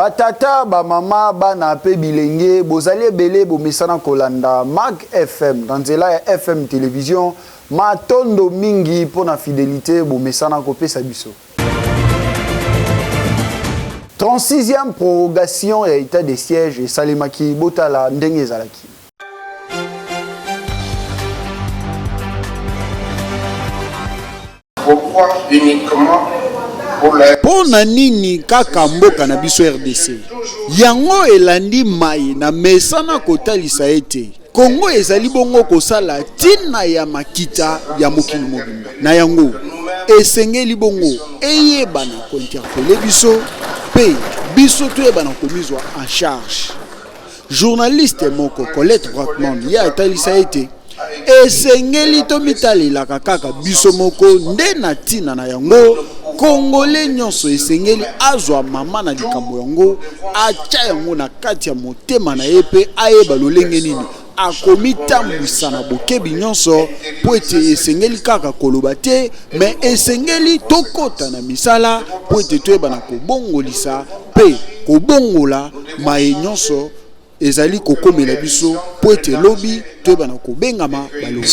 Batata, ba mama, ba na pe bilenge, bozali belé bo mesana kolanda Mag FM, Ganzela FM télévision, ma tondo mingi pour na fidélité bo mesana kopé sabiso. 36e prorogation et état des sièges et Salimaki Botala Ndenge Zalaki. Pourquoi uniquement Pona nini kaka mboka na biso RDC yango elandi mai na mesana kotalisa ete Kongo ezali bongo kosala tina ya makita ya mokili mobimba na yango esengeli bongo eyebana kointerpele biso pe biso toyebana komizwa en charge. Journaliste moko Colette Brackman ya atalisa ete esengeli to mitalela kaka biso moko nde na tina na yango Congolais nyonso esengeli azwa mama na likambo yango acha yango na kati ya motema na yepe ayeba lolenge nini akomitambwisa na bokebi nyonso po ete esengeli kaka koloba te me esengeli tokota na misala po ete toyeba na kobongolisa pe kobongola maye nyonso ezali kokomela biso po ete lobi toyeba na kobengama balobi.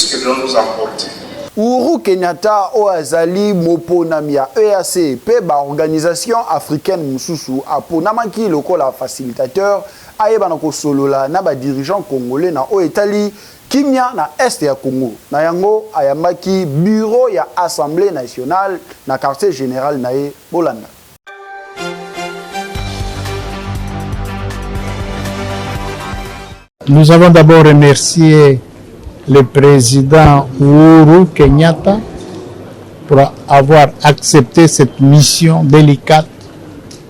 Uhuru Kenyatta o azali moponami ya EAC pe ba organisation africaine mususu aponamaki lokola facilitateur ayebana ko solola na ba dirigeant congolais na o etali kimia na est ya Congo na yango ayambaki bureau ya Assemblée nationale na quartier général na e Bolanda. Nous avons d'abord remercié le président Uhuru Kenyatta pour avoir accepté cette mission délicate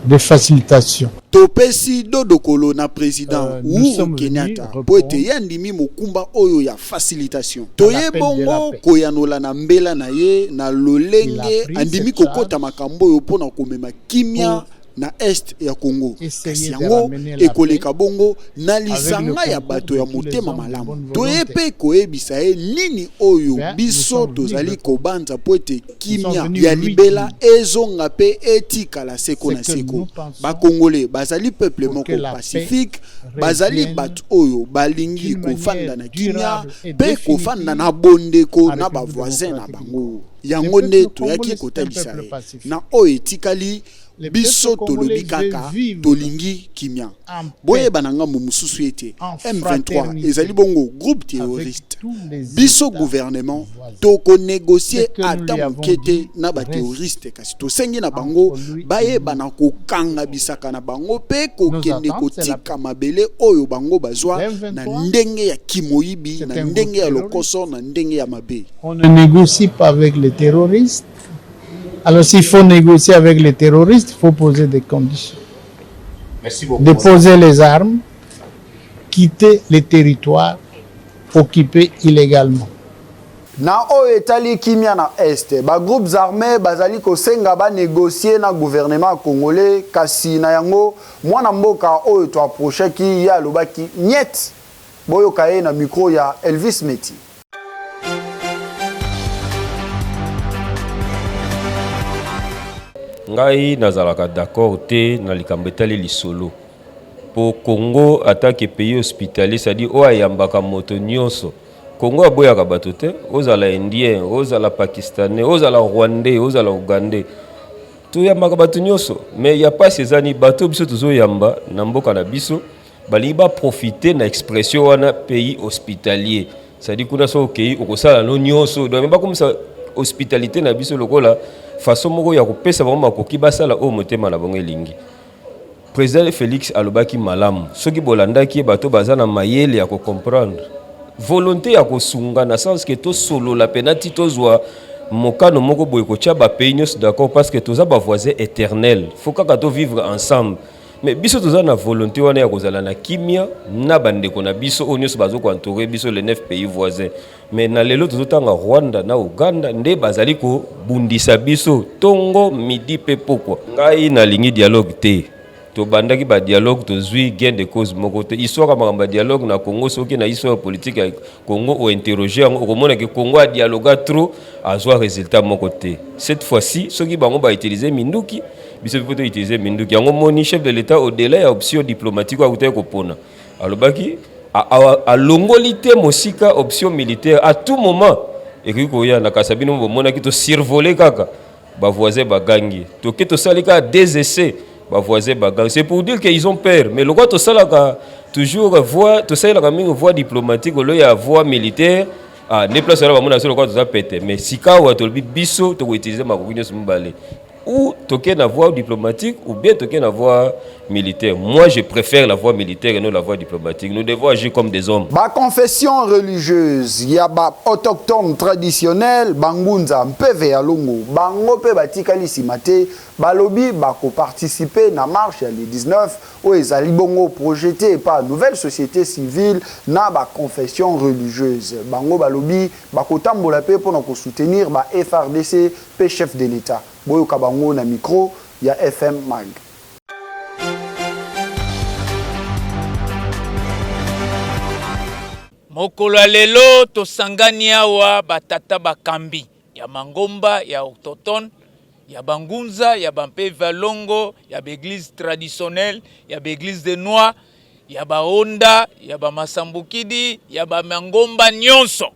de facilitation. Topesi dodokolo na président Uhuru Kenyatta po ete yandimi mokumba oyo ya facilitation. Toye bongo koyanola na mbela na ye na lolenge andimi kokota makambo yo pona komema kimia na est ya Congo. Kasi yango ekoleka bongo na lisanga ya bato ya motema malamu. Toyepe koyebisa ye nini oyo biso tozali kobanza po ete kimia ya libela ezonga pe etika la seko na seko. Ba Congolais bazali peuple moko pacifique, bazali bato oyo balingi kofanda na kimia pe kofanda na bondeko na ba voisin na bango. Yango nde toyaki kotalisa na oyo etikali biso tolobi kaka tolingi kimia. Boye bananga mususu ete M23 ezali bongo groupe terroriste. Biso gouvernement toko négocier ata mukete na ba terroriste kasi to sengi na bango baye banako kanga bisaka na bango pe kokende kotika mabele oyo bango bazwa na ndenge ya kimoyibi na ndenge ya lokoso na ndenge ya mabe. On ne négocie pas avec les terroristes. Alors s'il faut négocier avec les terroristes, il faut poser des conditions. Merci beaucoup. Déposer les armes, quitter les territoires occupés illégalement. Na o etali kimia na este, ba groupes armés bazali ko senga ba négocier na gouvernement congolais kasi na yango mwana mboka oyo to approcher ki ya lobaki niet boyo kaye na micro ya Elvis Meti. Ngai nazalaka d'accord te na likambo etali lisolo. Po Congo attaque pays hospitalier, c'est-à-dire o ayambaka moto nyonso. Congo aboyaka bato te, ozala indien, ozala pakistanais, ozala rwandais, ozala ougandais. To yambaka bato nyonso, mais y a pas ces années bato biso tozo yamba na mboka na biso, bali ba profiter na expression wana pays hospitalier. C'est-à-dire kuna so okei okosala no nyonso, donc ba comme ça hospitalité na biso lokola façon moko ya kopesa bango makoki basala o motema na bango elingi. Président Félix alobaki malamu soki bolandaki bato baza na mayele ya ko comprendre volonté ya kosunga na sens que to solo la penati tozwa mokano moko boye ko tia ba pays nyos d'accord parce que toza ba voisins éternels faut kaka to vivre ensemble mais biso toza na volonté wana ya kozala na kimia na bandeko na biso o nyos bazo ko entourer biso les 9 pays voisins mais na lelo tozotanga Rwanda na Uganda nde bazali ko bundisa biso tongo midi pe pokwa ngai na lingi dialogue te to bandaki ba dialogue to zui gain de cause moko te histoire makamba dialogue na Congo soki na histoire politique ya Congo o interroger ngo komona ke Congo a dialogue trop azwa résultat moko te cette fois-ci soki bango ba utiliser minduki biso peut utiliser minduki yango moni chef de l'état au-delà ya option diplomatique akutaki kopona alobaki alongoli te mosika option militaire à tout moment ekoki koya na kasa bino bomonaki to survoler kaka bavoisin bagangi toke tosalika des essais bavoisin bagangi c'est pour dire qu'ils ont peur mais lokwa tosalaka toujours voix tosalaka mingi voix diplomatique olo ya voix militaire ne place là bamona solo kwa toza pété mais sika wa tolbi biso to utiliser makoki nyonso mbale ou toquer la voie diplomatique ou bien toquer la voie militaire. Moi, je préfère la voie militaire et non la voie diplomatique. Nous devons agir comme des hommes. Ba confession religieuse, il y a ba autochtone traditionnel, bangunza mpeve ya longo, bango pe batikali simate, balobi bako participer na marche ya le 19 où ezali bongo projeté par nouvelle société civile na ba confession religieuse. Bango balobi bako tambola pe pour nous soutenir ba FRDC pe chef de l'État. Boyo kabango na micro ya FM Mag. Mokolo lelo tosangani awa batata bakambi ya mangomba ya autochtone ya bangunza ya bampe valongo ya l'église traditionnelle ya l'église de Noix ya baonda ya bamasambukidi ya bamangomba nyonso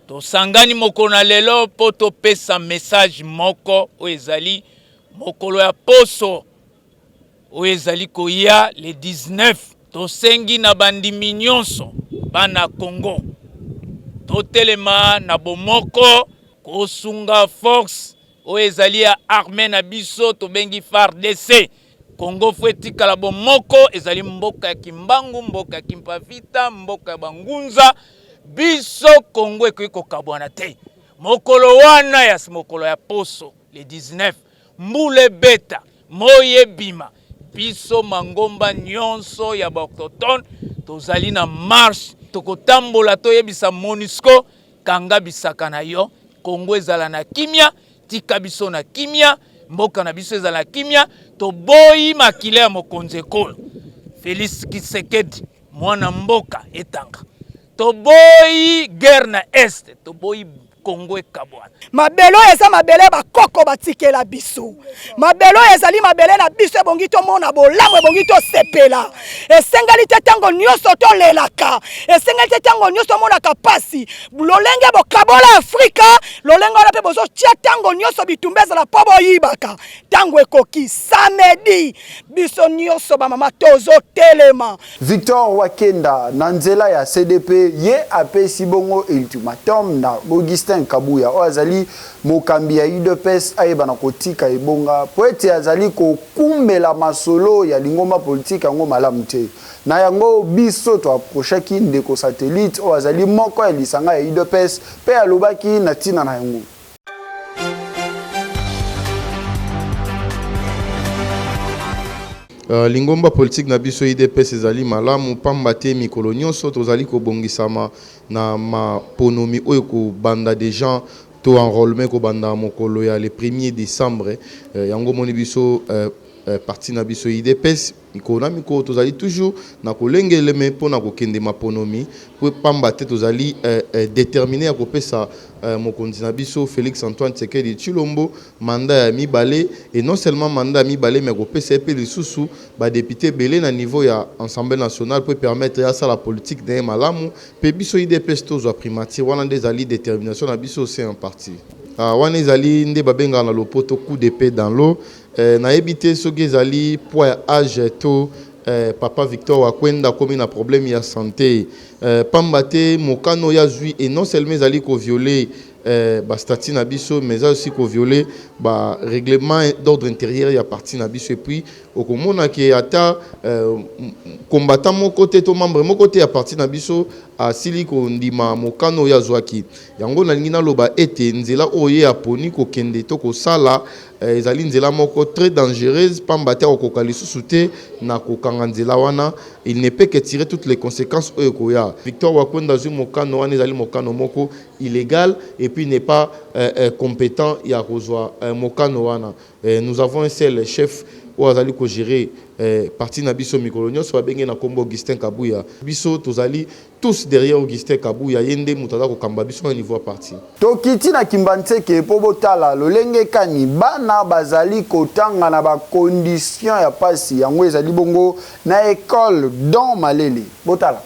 tosangani mokolo lelo po topesa message moko o ezali mokolo ya poso o ezali koya le 19 tosengi na bandimi nyonso bana Congo totelema na bomoko kosunga force o ezali ya armée na biso tobengi FARDC Congo fwetika la bomoko ezali mboka ya Kimbangu mboka ya Kimpavita mboka ya Bangunza biso Congo ekoki kabwana te mokolo wana ya mokolo ya poso le 19 mbule beta moye bima biso mangomba nyonso ya autochtone tozali na marche tokotambola toyebisa MONUSCO kanga bisaka na yo Congo ezala na kimia tika biso na kimia mboka na biso ezala na kimia toboyi makile ya mokonzi ekolo Félix Tshisekedi mwana mboka etanga toboyi guerre na est toboyi Congo ekabwana mabelo eza mabele bakoko batikela biso mabelo ezali mabele na biso ebongi to mona bolamu ebongi to sepela esengali te tango nyonso to lelaka esengali te tango nyonso monaka pasi lolenge bokabola Afrika lolenge wana pe bozo tia tango nyonso bitumbeza la pobo yibaka tango ekoki samedi biso nyonso ba mama tozo telema Victor Wakenda na nzela ya CDP ye apesi bongo ultimatum na Augustin Kabuya o azali mokambi ya UDPS ayeba na kotika ebonga poete azali kokumbela masolo ya lingomba politique yango malamu te na yango biso to approchaki ndeko satellite o azali moko ya lisanga ya UDPS pe alobaki na tina na yango lingomba politique na biso IDPS ezali malamu pamba te mikolo nyonso tozali kobongisama na maponomi oyo kobanda des gens to enrôlement kobanda mokolo ya le 1er décembre yango moni biso parti na biso IDPS mikolo tozali toujours na kolengeleme pona kokende maponomi po pamba te tozali déterminé ya kopesa mokonzi na biso Félix Antoine Tshisekedi Tshilombo mandat ya mibale et non seulement mandat ya mibale mais kopesa epe lisusu ba député belé na niveau ya Assemblée nationale pour permettre ya la politique de malamu pe biso IDPS tozwa primature wana ndezali détermination na biso c'est un parti wana ezali nde babenga na lopoto coup d'épée dans l'eau na ebité soki ezali poids âge to papa Victor Wakwenda komi na problème ya santé pamba te mokano ya zui et non seulement ezali ko violer statut na biso mais aussi ko violer règlement d'ordre intérieur ya parti na biso et puis okomona ke ata combattant moko te to membre moko te ya parti na biso asili ko ndima mokano ya zwaki yango na lingi na loba ete nzela oye aponi ko kende to ko sala ezali nzela moko très dangereuse pamba te okoka lisusu te na kokanga nzela wana il ne peut que tirer toutes les conséquences oyo koya Victor Wakwenda zui mokano wana ezali mokano moko illégal et puis n'est pas compétent ya kozwa mokano wana nous avons un seul chef oyo azali ko gérer parti na biso mikolo nyonso babenge na kombo Augustin Kabuya. Biso tozali tous derrière Augustin Kabuya yende mutada ko kamba biso na niveau parti. Tokiti na Kimbantseke po botala lolenge kani bana bazali kotanga na ba condition ya pasi yango ezali bongo na école dans Malele. Botala.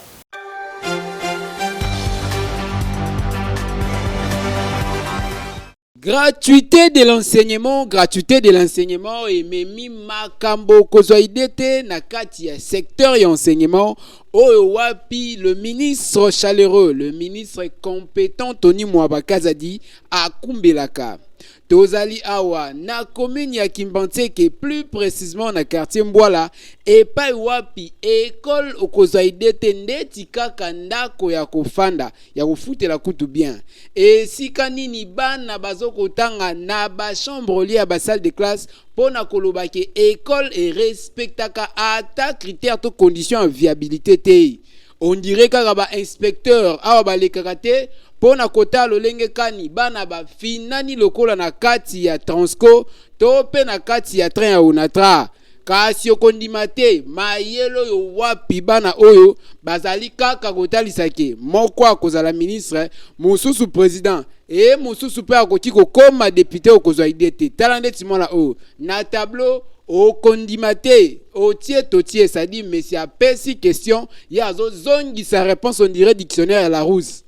Gratuité de l'enseignement et memi makambo kozoidete na kati ya secteur et enseignement oyo wapi le ministre chaleureux, le ministre compétent Tony Mwabakazadi akumbelaka. Tozali awa na commune ya Kimbantseke, plus précisément na quartier Mbwala et pa wapi école okozaidete ndeti kaka ndako ya kofanda ya kufutela kutu bien et sika nini bana bazokotanga na ba chambre lia ba salle de classe pona kolobake école et respectaka ata critère to condition en viabilité te. On dirait kaka ba inspecteur awa ba lekakate pona kota lolenge kani bana ba finani lokola na kati ya Transco to pe na kati ya train ya Onatra. Kasi okondimate mayelo yo wapi bana oyo bazali kaka kotalisake moko akozala ministre mususu président et mususu pe akoti kokoma député okozwa idete talande timona o na tableau okondimate otie totie ça dit mais si apesi question ya zo zongi sa réponse on dirait dictionnaire à la rousse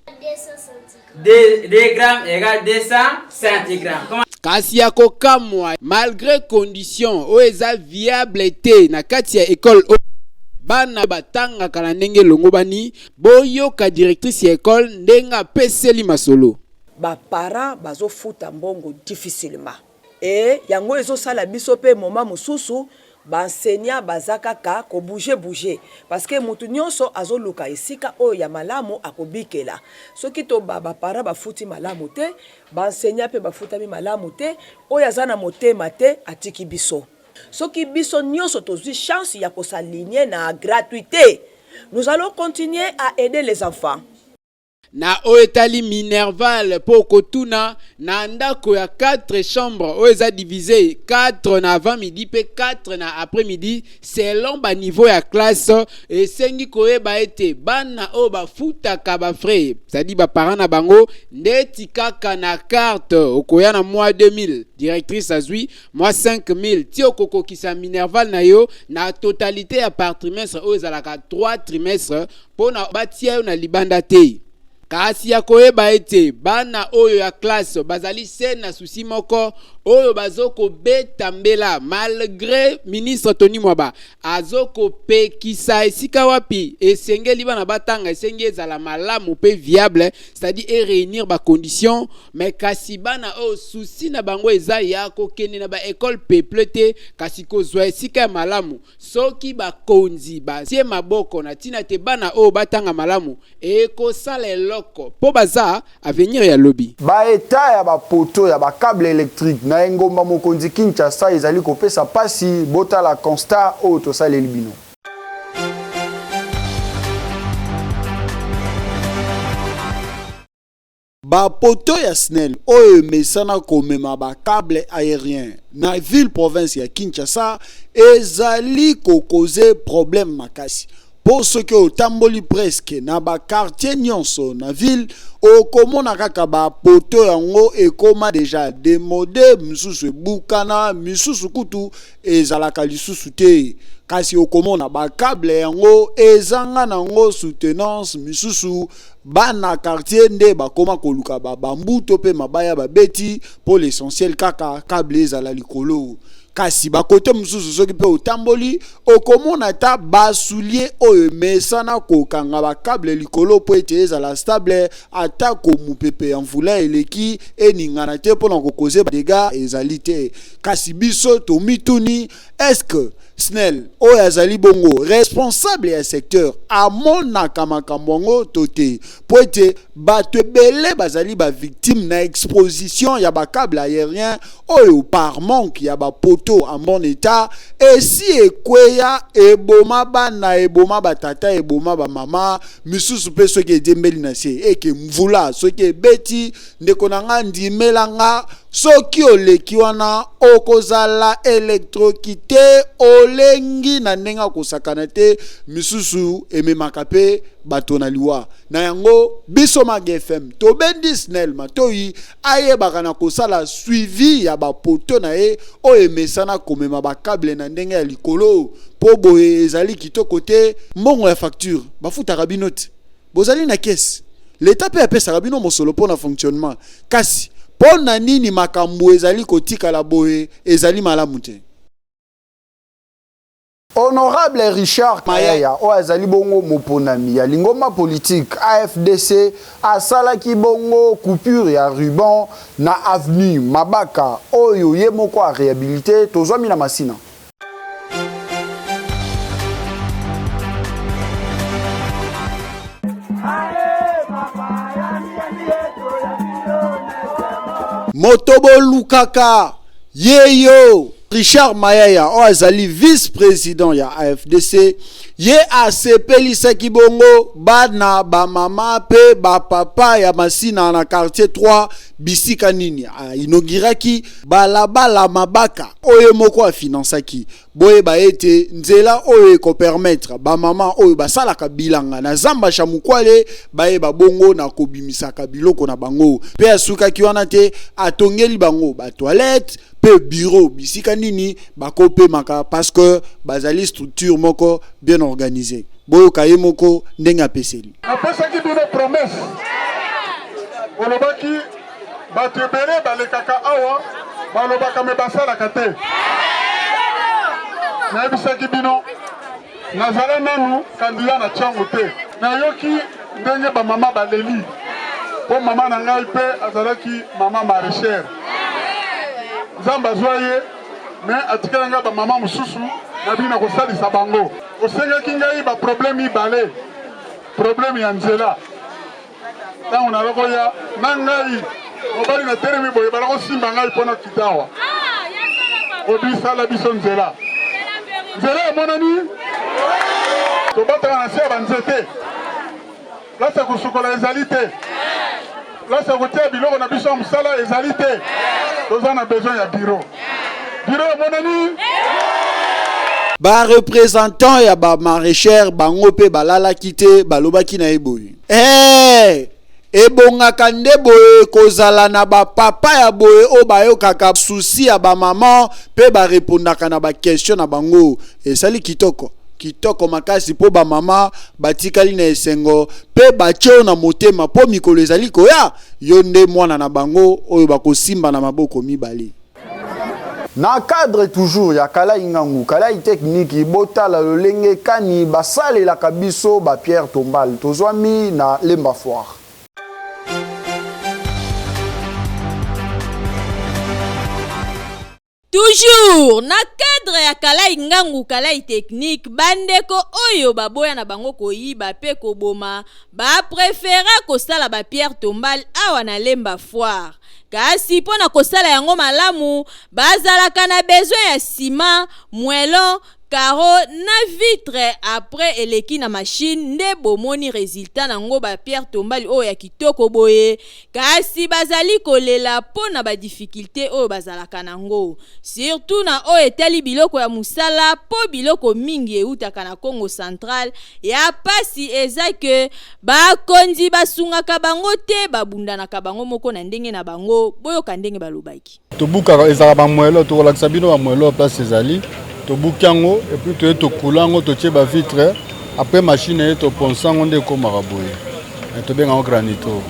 2 grammes égale 200 centigrammes. Kasi ya kokamwa malgré condition o eza viable te na kati ya école bana batanga kala ndenge longo bani boyoka directrice ya école ndenga peseli masolo ba parents bazofuta mbongo difficilement et yango ezosala biso pe moma mususu ba enseignant bazakaka ko bouger parce que mutu nyonso azoluka esika oyo ya malamu akobikela soki to ba parents bafuti malamu te ba enseignant pe bafuta mi malamu te oyo azana motema te atiki biso soki biso nyonso tozwi chance ya kosaligner na gratuité nous allons continuer à aider les enfants. Na oetali Minerval poko tuna na ndako ya 4 chambres o eza divisé 4 na avant midi pe 4 na après midi selon ba niveau ya classe et sengi koyeba ete bana o ba futaka ba frais c'est-à-dire ba parents na bango ndeti kaka na carte okoya na mois 2000 directrice azui mois 5000 ti okoko kisa Minerval na yo na totalité ya par trimestre o ezalaka 3 trimestres pona batia na libanda te. Kasi ya koyeba ete bana oyo ya classe bazali se na susi moko oyo bazoko beta mbela malgré ministre Tony Mwaba azoko pekisa esika wapi esengeli bana batanga esenge ezala malamu pe viable c'est-à-dire réunir ba conditions mais kasi bana o susi na bango eza ya kokene na ba école peuplée kasi kozwa esika malamu soki ba konzi ba tie maboko na tina te bana o batanga malamu e ko sala loko po baza avenir ya lobby ba eta ya ba poto ya ba câble électrique na engomba mokonzi Kinshasa ezali kopesa pasi botala constat o to sala libino. Ba poto ya SNEL oyo mesana komema ba câble aérien na ville province ya Kinshasa ezali kokoze problème makasi. Pour ce que otamboli presque na ba quartier nyonso na ville okomona kaka ba poto yango ekoma déjà démodé misusu bukana misusu kutu ezalaka lisusu te kasi okomona ba câble yango ezanga nango soutenance misusu bana quartier nde bakoma koluka ba bambuto pe mabaya babeti pour l'essentiel kaka câble ezala likolo. Kasi bakote mususu soki pe otamboli okomona ta basoulier oyo mesana kokanga ba câble likolo po ete ezala stable ata ko mupepe ya mvula eleki eningana te pona kokoze ba dégâts ezali te kasi biso to mituni est-ce que Snell oyo azali bongo responsable ya secteur amonaka makambo tote po ete bato ebele bazali ba victime na exposition ya ba câble aérien oyo par manque ya ba poto en bon état esi ekweya eboma bana eboma batata eboma ba mama misusu pe soki edembeli na se eke mvula soki ebeti ndeko na nga ndimelanga soki oleki wana okozala électrocité olengi na ndenga kosakana te misusu ememaka pe bato na liwa na yango biso Mag FM to bendi Snell Matoyi ayebaka na kosala suivi ya bapoto na ye o emesana komema bakable na ndenge ya likolo po boye ezali kitoko te mbongo ya facture bafutaka bino te bozali na caisse l'état pe apesaka bino mosolo po na fonctionnement kasi po na nini makambo ezali kotikala boye ezali malamu te. Honorable Richard Mayaya o azali bongo moponami ya lingoma politique AFDC asalaki bongo coupure ya ruban na avenue Mabaka oyo ye moko a réhabilité tozwami na masina. Motobo Lukaka yeyo Richard Mayaya o azali vice-président ya AFDC ye asepelisaki bongo bana ba mama pe ba papa ya masina na quartier 3 bisika nini inauguraki balabala Mabaka oyo moko afinansaki boye ba ete nzela oyo ko permettre ba mama oyo basalaka bilanga na zamba chamukwale baye ba bongo na kobimisaka biloko na bango pe asukaki wana te atongeli bango ba toilette pe bureau bisika nini bakope maka parce que bazali structure moko bien organisée boyo kaye moko ndenga peseli apesaki bino promesse olobaki batebele balekaka awa balobaka me basalaka te nayebisaki bino nazala nanu kandida na tiango te nayoki ndenge bamama baleli po mama na ngai mpe azalaki mama maraîchère nzambe azwa ye me atikala ngai bamama mosusu na bino kosalisa bango osengaki ngai baproblème mibale problème ya nzela ntango nalokoya na ngai mobali na telemi boye balakosimba ngai mpo na kitawa obisala biso nzela emonani tobataka na se ya banzete place ya kosukola ezali te place ya kotia biloko na biso ya mosala ezali te toza na besoin ya biro emonani ba représentant ya ba maraîchère bango pe balalaki te balobaki na eboyi ebongaka nde boye kozala na ba papa ya boye o bayokaka souci ya ba maman pe ba répondaka na ba question na bango esali kitoko makasi po ba mama batikali na esengo pe batyo na motema po mikolo ezali koya yo nde mwana na bango oyo bakosimba na maboko mibali. Na cadre toujours ya kala ingangu kala technique botala lolenge kani basale la kabiso ba Pierre Tombal tozwami na Lemba Foire. Toujours na cadre ya kalai ngangu kalai technique bandeko oyo baboya na bango koyiba pe koboma ba préféra kosala ba Pierre Tombal awa na Lemba Foire kasi pona kosala yango malamu bazalaka na besoin ya ciment mwelon caro na vitre après eleki na machine nde bomoni résultat nango ba Pierre Tombal oyo ya kitoko boye kasi bazali kolela pona ba difficulté oyo bazalaka nango surtout na oyo etali biloko ya musala po biloko mingi eutaka na Congo Central ya pasi eza ke bakonzi basungaka bango te babundanaka bango moko na ndenge na bango boyo ka ndenge balobaki tobukaka ezala ba mwelo tokolakisa bino ba mwelo place ezali tobukango et puis tu es to kulango to tcheba vitre après machine et to ponsango nde ko maraboye to benga granito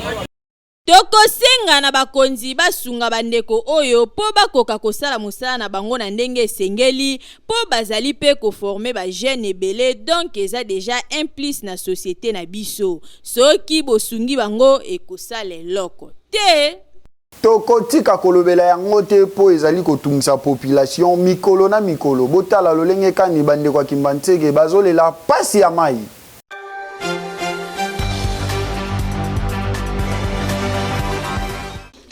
tokosenga na bakonzi basunga bandeko oyo po bakoka kosala musala na bango na ndenge esengeli po bazali pe ko former ba jeune ebele donc eza déjà implice na société na biso soki bosungi bango ekosala eloko te. tokotika kolobela yango te po ezali kotungisa population mikolo na mikolo botala lolenge kani bande kwa Kimbantseke bazolela pasi ya mai.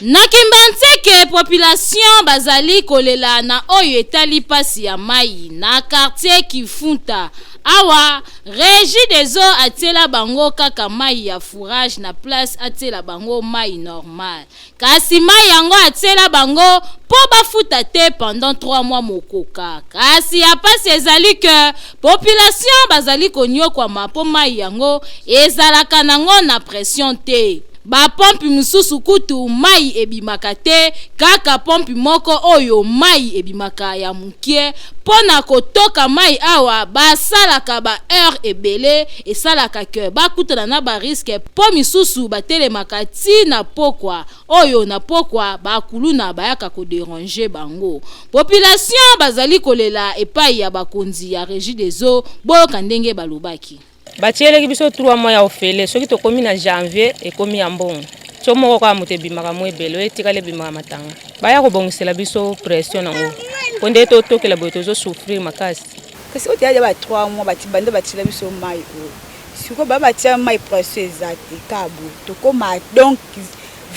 Na Kimbantseke population bazali kolela na oyo etali pasi ya mai na quartier Kifunta. Awa Régie des eaux atiela bango kaka mai ya fourrage na place atiela bango mai normal. Kasi mai yango atiela bango po bafuta te pendant 3 mois mokoka. Kasi ya pasi ezali que population bazali konyokwa mapo mai yango ezalaka nango na pression te. Ba pompi mususu kutu mai ebimaka te kaka pompi moko oyo mai ebimaka ya mukie pona kotoka mai awa basalaka ba heure ebele esalaka ke bakutana na ba risque po misusu batelemaka ti na pokwa oyo na pokwa bakuluna bayaka ko déranger bango. Population bazali kolela epai ya bakonzi ya Régie des eaux boyoka ndenge balobaki. Batieleki biso 3 mois ya ofele soki tokomi na janvier ekomi ya mbongo so moko kwa mutebimaka mwebele etikale bimaka matanga baya kobongisela biso pression nango konde totokela boye tozosouffrir makasi kasi otiya ba 3 mois batibande batila biso mai o siko ba batia mai pression exacte kabo tokoma donc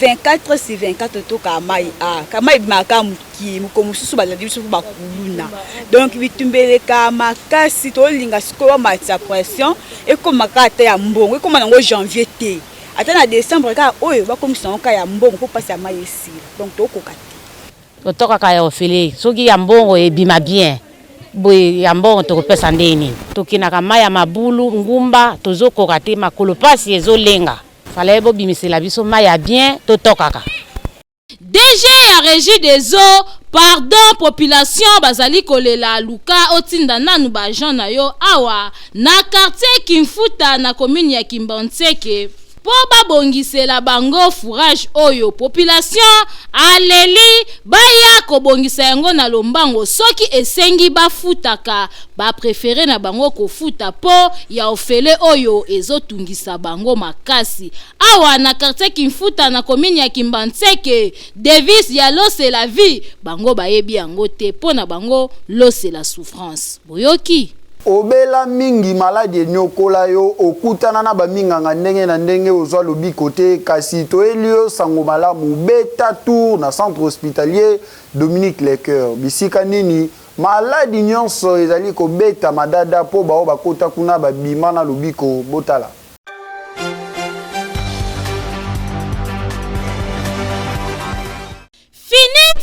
24 sur 24 toka mai kama ibimaka muki mukomususu bazali biso bakuluna donc bitumbeleka makasi tolinga siko matia pression ekomaka ata ya mbongo ekoma nango janvier te ata na décembre ka oyo bakomisa nka ya mbongo po pasi ya mai esila donc tokoka te totoka ka ya ofele soki ya mbongo ebima bien boye ya mbongo tokopesa ndeni tokinaka mai ya mabulu ngumba tozokoka te makolo pasi ezolenga fallait bobimisela biso mai ya bien totokaka. DG ya Régie des eaux pardon population bazali kolela luka otinda nanu ba agent na yo awa na quartier Kimfuta na commune ya Kimbantseke po babongisela bango fourrage oyo population aleli baya kobongisa yango na lombango soki esengi bafutaka ba préféré na bango kofuta po ya ofele oyo ezotungisa bango makasi awa na quartier Kimfuta na commune ya Kimbantseke devise ya l'eau c'est la vie bango bayebi yango te po na bango l'eau c'est la souffrance boyoki obela mingi maladi nyokola yo okutana na baminganga ndenge na ndenge ozwa lobiko te kasi toelio sango malamu beta tour na centre hospitalier Dominique Lecoeur bisika nini maladi nyonso ezali ko beta madada po bao bakota kuna babima na lobiko botala.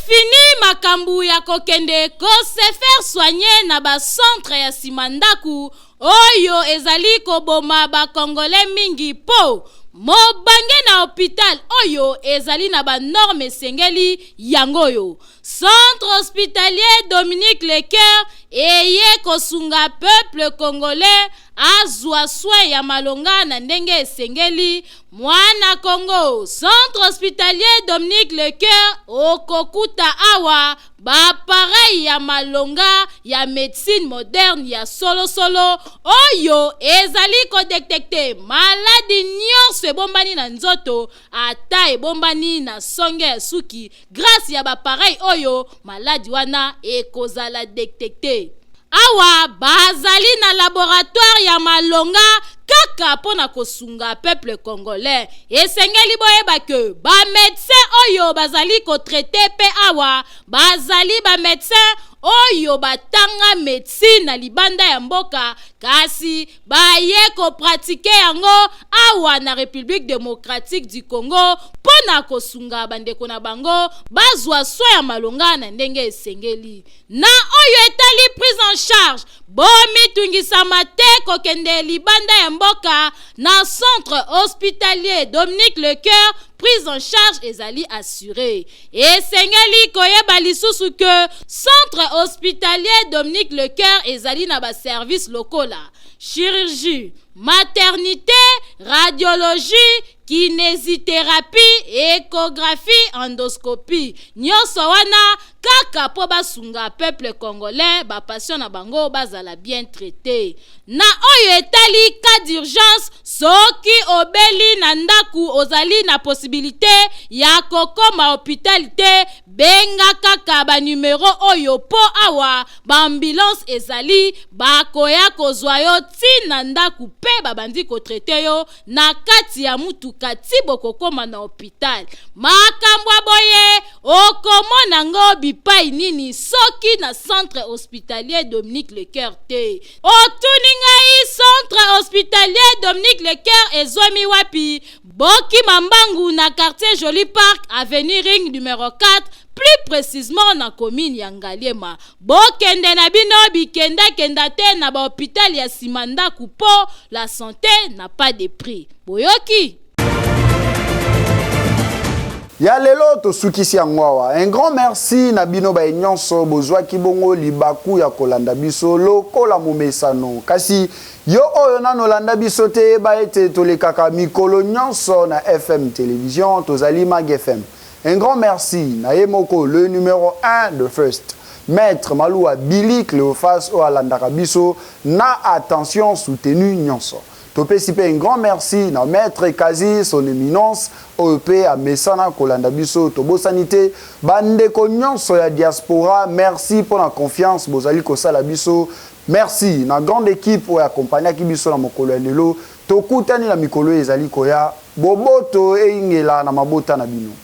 Fini makambu ya kokende ko se faire soigner na ba centre ya simandaku oyo ezali ko boma ba congolais mingi po mobange na hôpital oyo ezali na ba norme sengeli yangoyo centre hospitalier Dominique Lecoeur eye kosunga peuple congolais azwa soin ya malonga na ndenge esengeli mwana Congo. Centre hospitalier Dominique Lecoeur okokuta awa ba pareil ya malonga ya médecine moderne ya solo oyo ezali ko détecter maladi nyonso ebombani na nzoto ata ebombani na songe ya suki grâce ya ba pareil oyo maladi wana ekozala détecter. Awa bazali na laboratoire ya malonga kaka pona kosunga peuple congolais esengeli boyeba ke ba médecin oyo bazali ko traiter pe awa bazali ba médecin oyo batanga médecine na libanda ya mboka kasi baye ko pratiquer yango awa na République démocratique du Congo pona kosunga bandeko na bango bazwa soin ya malonga na ndenge esengeli na oyo etali prise en charge bomi tungisa mate kokende libanda ya mboka na centre hospitalier Dominique Lecoeur prise en charge ezali assurée et sengeli koyeba lisusu que centre hospitalier Dominique Lecoeur ezali na ba service locaux la chirurgie maternité radiologie kinésithérapie échographie endoscopie nyonso wana kaka po basunga peuple congolais ba patient na bango bazala bien traité na oyo etali cas d'urgence soki obeli na ndaku ozali na possibilité ya kokoma hôpital te benga kaka ba numero oyo po awa ba ambulance ezali bakoya kozwa yo tina ndaku pe babandi ko traiter yo na kati ya mutuka ti bokokoma na hôpital. Makambo boye okomona ngo bipai nini soki na centre hospitalier Dominique Lecoeur te. Otuninga i centre hospitalier Dominique Lecoeur ezwami wapi? Boki Mambangu na quartier Joli Park avenue Ring numéro 4, plus précisément na commune ya Ngaliema. Bokende na bino bikenda kenda te na ba hôpital ya Simanda Kupo, la santé n'a pas de prix. Boyoki Ya lelo to sukisi ya ngwawa. Un grand merci na bino ba nyonso bozwa kibongo libaku ya kolanda biso lokola mumesano. Kasi yo oyo nano landa biso te ba ete tolekaka mikolo nyonso na FM télévision tozali Mag FM. Un grand merci na Yemoko, le numéro 1 de First. Maître Maloua Billy Cléophas o alandaka biso na attention soutenue nyonso. Topesipe un grand merci na Maître Kazi, son éminence, OEP à Messana Kolanda Biso, Tobo Sanité, Bandeko nyonso ya diaspora, merci pour la confiance, Bozali Kosala Biso, merci na grande équipe pour accompagner Kibiso na mokolo lelo, tokutani na mikolo ezali koya, boboto e ingela na mabota na bino.